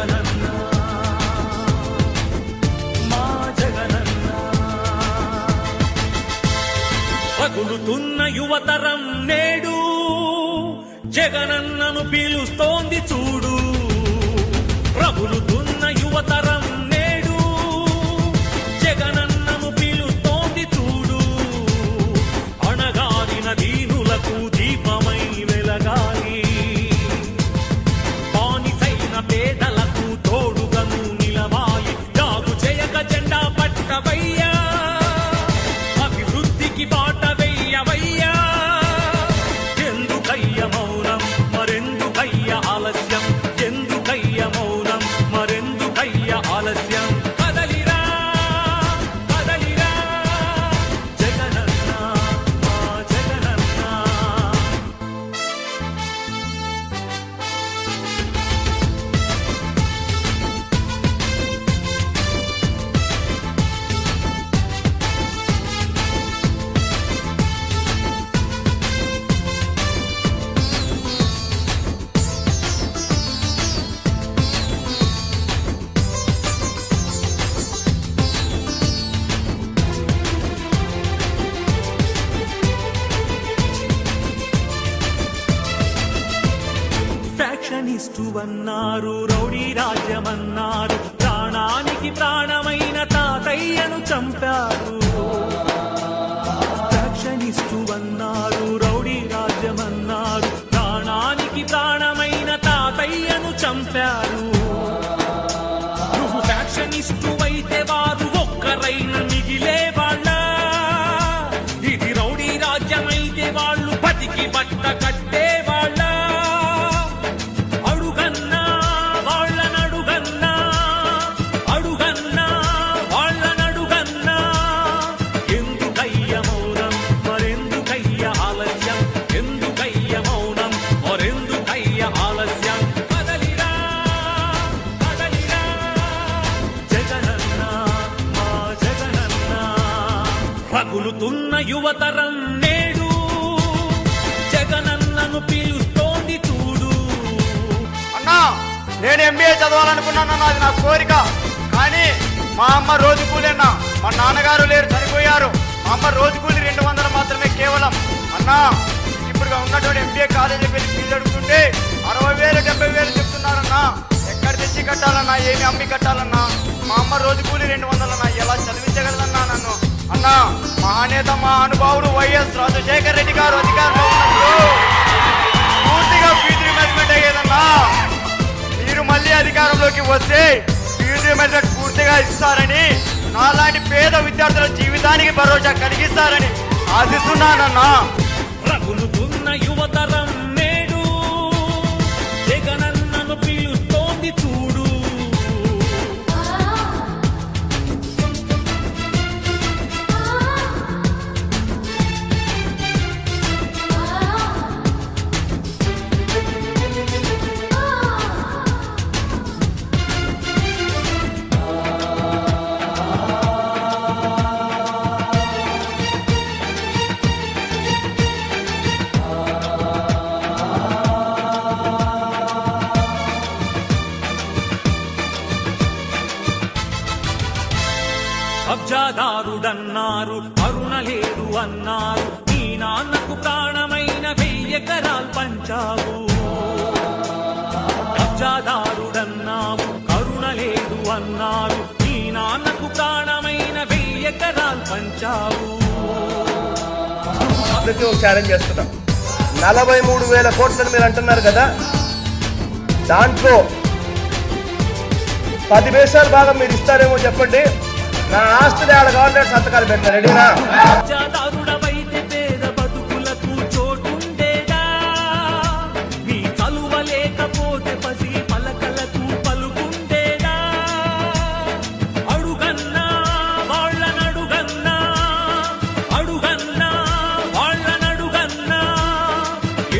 జగనన్న మా జగనన్న పగులుతున్న యువతరం నేడు జగనన్నను పిలుస్తోంది చూడు. రగులుతున్న యువతరం నేడు జగనన్నను పిలుస్తోంది చూడు. అణగారిన దీనులకు దీపమై వెలగాలి, బానిసైన పేదలకు తోడుగను నిలవాలి. జాగు చేయక జెండా పట్టవయ్యా, అభివృద్ధికి బాట వెయ్యవయ్యా. ఎందుకయ్య మౌనం మరెందుకయ్య ఆలస్యం, ఎందుకయ్య మౌనం మరెందుకయ్య ఆలస్యం. కదలిరా కదలిరా జగనన్న మా జగనన్న. ఫ్యాక్షనిస్టు అన్నారు, రౌడీ రాజ్యమన్నారు, ప్రాణానికి ప్రాణమైన తాతయ్యను చంపారు. ఫ్యాక్షనిస్టు అన్నారు, రౌడీ రాజ్యమన్నారు, ప్రాణానికి ప్రాణమైన తాతయ్యను చంపారు. నువ్వు ఫ్యాక్షనిస్టు అయితే వారు ఒక్కరైన మిగిలే వాళ్ళ. ఇది రౌడీ రాజ్యమైతే వాళ్ళు బతికి బట్ట కట్టే వాళ్ళ. పగులుతున్న యువతరం నేడు జగనన్నను పిలుస్తోంది చూడు. అన్నా, నేను ఎంబీఏ చదవాలనుకున్నాను, అది నా కోరిక. కానీ మా అమ్మ రోజు కూలేనా, మా నాన్నగారు లేరు, చనిపోయారు. మా అమ్మ రోజు కూలి 200 మాత్రమే కేవలం. అన్నా, ఇప్పుడు ఉన్నటువంటి ఎంబీఏ కాలేజీకి వెళ్ళి ఫీజు అడుగుతుంటే 60,000 70,000 చెప్తున్నారన్నా. ఎక్కడ తెచ్చి కట్టాలన్నా, ఏమి అమ్మి కట్టాలన్నా? మా అమ్మ రోజు కూలి 200 అన్నా, ఎలా చదివించగలదన్నా నన్ను? అన్నా, మహానేత మహానుభావుడు వైఎస్ రాజశేఖర రెడ్డి గారు అధికారంలో ఉన్నప్పుడు పూర్తిగా ఫీజు రిమెంబర్మెంట్ అయ్యేదన్నా. మీరు మళ్ళీ అధికారంలోకి వస్తే ఫీజు రిమెంబర్మెంట్ పూర్తిగా ఇస్తారని, నాలాంటి పేద విద్యార్థుల జీవితానికి భరోసా కలిగిస్తారని ఆశిస్తున్నానన్నా. రగులుతున్న యువతరం నేడు జగనన్నను పిలుస్తోంది చూడు. కబ్జాదారుడన్నారు, కరుణ లేదు అన్నారు, నీ నాన్నకు ప్రాణమైన 1000 ఎకరాలు పంచావు. కబ్జాదారుడన్నావు, కరుణ లేదు అన్నారు, నీ నాన్నకు ప్రాణమైన 1000 ఎకరాలు పంచావు. ఛాలెంజ్ చేస్తున్నాం. 43,000 కోట్లని మీరు అంటున్నారు కదా, దాంట్లో 10 పైసలు భాగం మీరు ఇస్తారేమో చెప్పండి. నా ఆస్తులు ఆడ గవర్నమెంట్ సంతకాలు పెట్టారు. రెడీనా? పేద బతుకులకు చోటుండేదా, నీ చలువ లేకపోతే పసి పలకలకు పలుకుండేదా. అడుగన్నా వాళ్ళనడుగన్నా, అడుగన్నా వాళ్ళనడుగన్నా.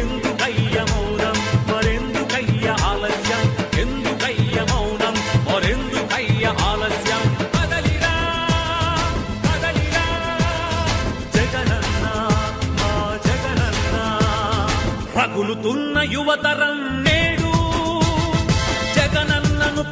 ఎందుకయ్య మౌనం మరెందుకయ్య ఆలస్యం, ఎందుకయ్య మౌనం మరెందుకయ్య ఆలస్యం. పగులుతున్న యువతరం నేడు జగనన్నను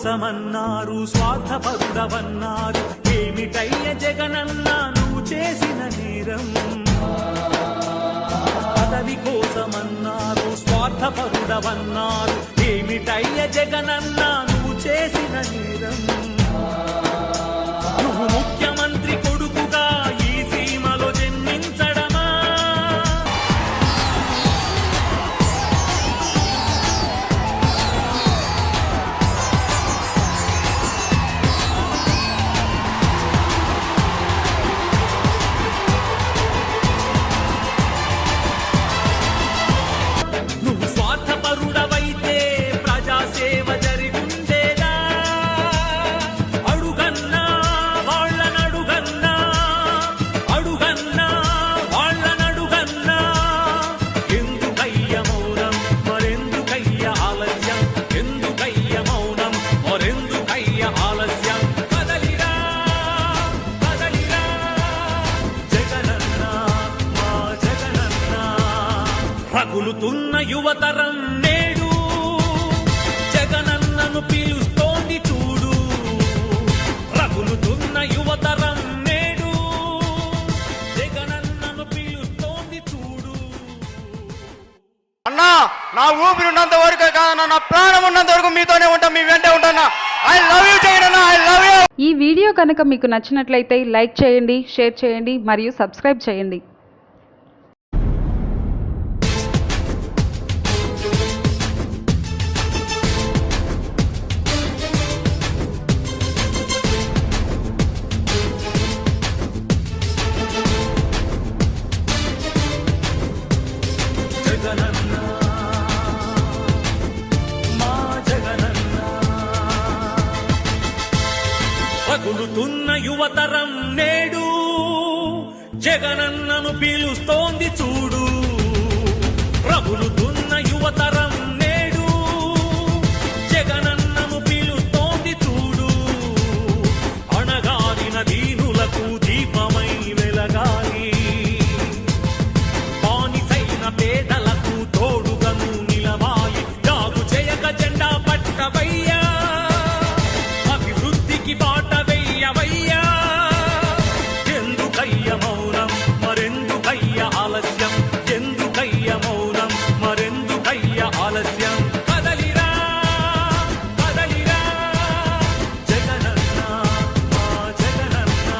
కోసమన్నారు స్వార్థపరుడవన్నారు ఏమిటయ్య జగనన్నా నువ్వు చేసిన నేరం పదవి కోసమన్నారు స్వార్థపరుడవన్నారు ఏమిటయ్య జగనన్నా నువ్వు చేసిన నేరం నువ్వు ముఖ్యమంత్రి కొడుకుగా ఈ సీమలో జన్మించడమా నువ్వు స్వార్థపరుడవైతే ప్రజాసేవ జరిగుండేదా అడుగన్నా వాళ్ళనడుగన్నా అడుగన్నా వాళ్ళనడుగన్నా ఎందుకయ్య మౌనం మరెందుకయ్య ఆలస్యం ఎందుకయ్య మౌనం మరెందుకయ్య ఆలస్యం కదలిరా కదలిరా జగనన్నా మా జగనన్నా రగులుతున్న యువతరం నేడు జగనన్నను పిలుస్తోంది చూడు రగులుతున్న యువతరం నేడు జగనన్నను పిలుస్తోంది చూడు అన్నా నా ఊపిరి ఉన్నంత వరకు కాదన్నా నా ప్రాణం ఉన్నంత వరకు మీతోనే ఉంటా మీ వెంటే ఉంటానా I love you Jagananna I love you. ఈ వీడియో కనుక మీకు నచ్చినట్లయితే లైక్ చేయండి, షేర్ చేయండి మరియు సబ్స్క్రైబ్ చేయండి. జగనన్న మా జగనన్న రగులుతున్న యువతరం నేడు జగనన్నను పిలుస్తోంది చూడు రగులుతున్న యువతరం నేడు జగనన్నను పిలుస్తోంది చూడు అణగారిన దీనులకు దీపమై వెలగాలి బానిసైన పేదలకు తోడుగను నిలవాలి జాగు చేయక జెండా పట్టవయ్యా అభివృద్ధికి బాట వెయ్యవయ్యా ఎందుకయ్య మౌనం మరెందుకయ్య ఆలస్యం ఎందుకయ్య మౌనం మరెందుకయ్య ఆలస్యం కదలిరా కదలిరా జగనన్న మా జగనన్న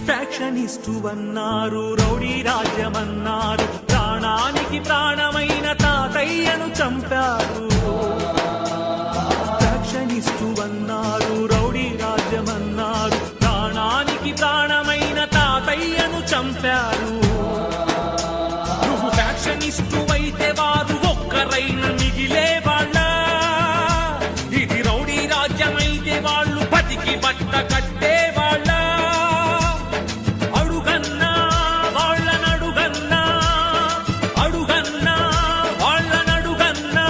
ఫ్యాక్షనిస్టు అన్నారు రౌడీ రాజ్యమన్నారు ప్రాణానికి ప్రాణమైన తాతయ్యను చంపారు ఫ్యాక్షనిస్టు అన్నారు రౌడీ రాజ్యమన్నారు ప్రాణానికి ప్రాణమైన తాతయ్యను చంపారు నువ్వు ఫ్యాక్షనిస్టు అయితే వారు ఒక్కరైన మిగిలే వాళ్ళ ఇది రౌడీ రాజ్యమైతే వాళ్ళు బతికి బట్ట కట్టే వాళ్ళ అడుగన్నా వాళ్ళనడుగన్నా అడుగన్నా వాళ్ళనడుగన్నా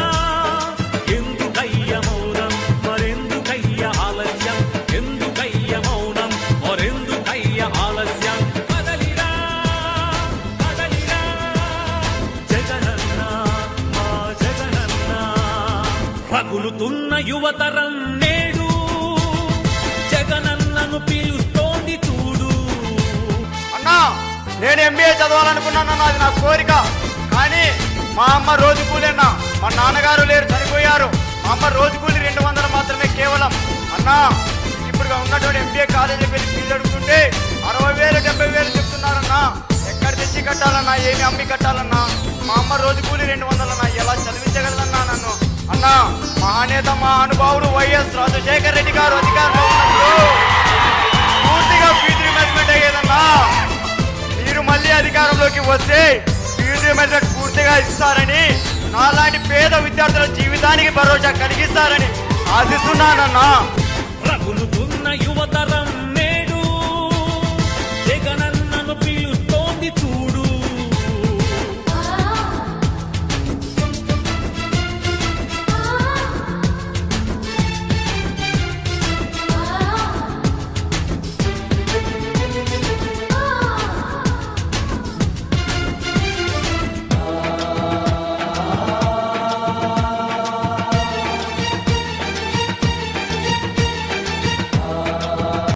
ఎందుకయ్య మౌనం మరెందుకయ్య ఆలస్యం ఎందుకయ్య మౌనం మరెందుకయ్య ఆలస్యం కదలిరా కదలిరా జగనన్న మా జగనన్న రగులుతున్న యువతరం నేడు జగనన్నను పిలుస్తోంది చూడు అన్నా నేను ఎంబీఏ చదవాలనుకున్నాను అది నా కోరిక కానీ మా అమ్మ రోజు కూలీనా మా నాన్నగారు లేరు చనిపోయారు మా అమ్మ రోజు కూలి 200 మాత్రమే కేవలం అన్నా ఇప్పుడు ఉన్నటువంటి ఎంబీఏ కాలేజీకి వెళ్ళి ఫీజు అడుగుతుంటే 60,000 70,000 చెప్తున్నారన్నా ఎక్కడ తెచ్చి కట్టాలన్నా ఏమి అమ్మి కట్టాలన్నా మా అమ్మ రోజు కూలి 200 అన్నా ఎలా చదివించగలదన్నా నన్ను అన్నా మహానేత మా అనుభావుడు వైఎస్ రాజశేఖర్ రెడ్డి గారు అధికారంలో ఉన్నప్పుడు పూర్తిగా ఫీజు రిమెంట్మెంట్ అయ్యేదన్నా మీరు మళ్ళీ అధికారంలోకి వస్తే ఫీజు రిమెంట్మెంట్ పూర్తిగా ఇస్తారని నాలాంటి పేద విద్యార్థుల జీవితానికి భరోసా కలిగిస్తారని ఆశిస్తున్నానన్నా. రగులుతూ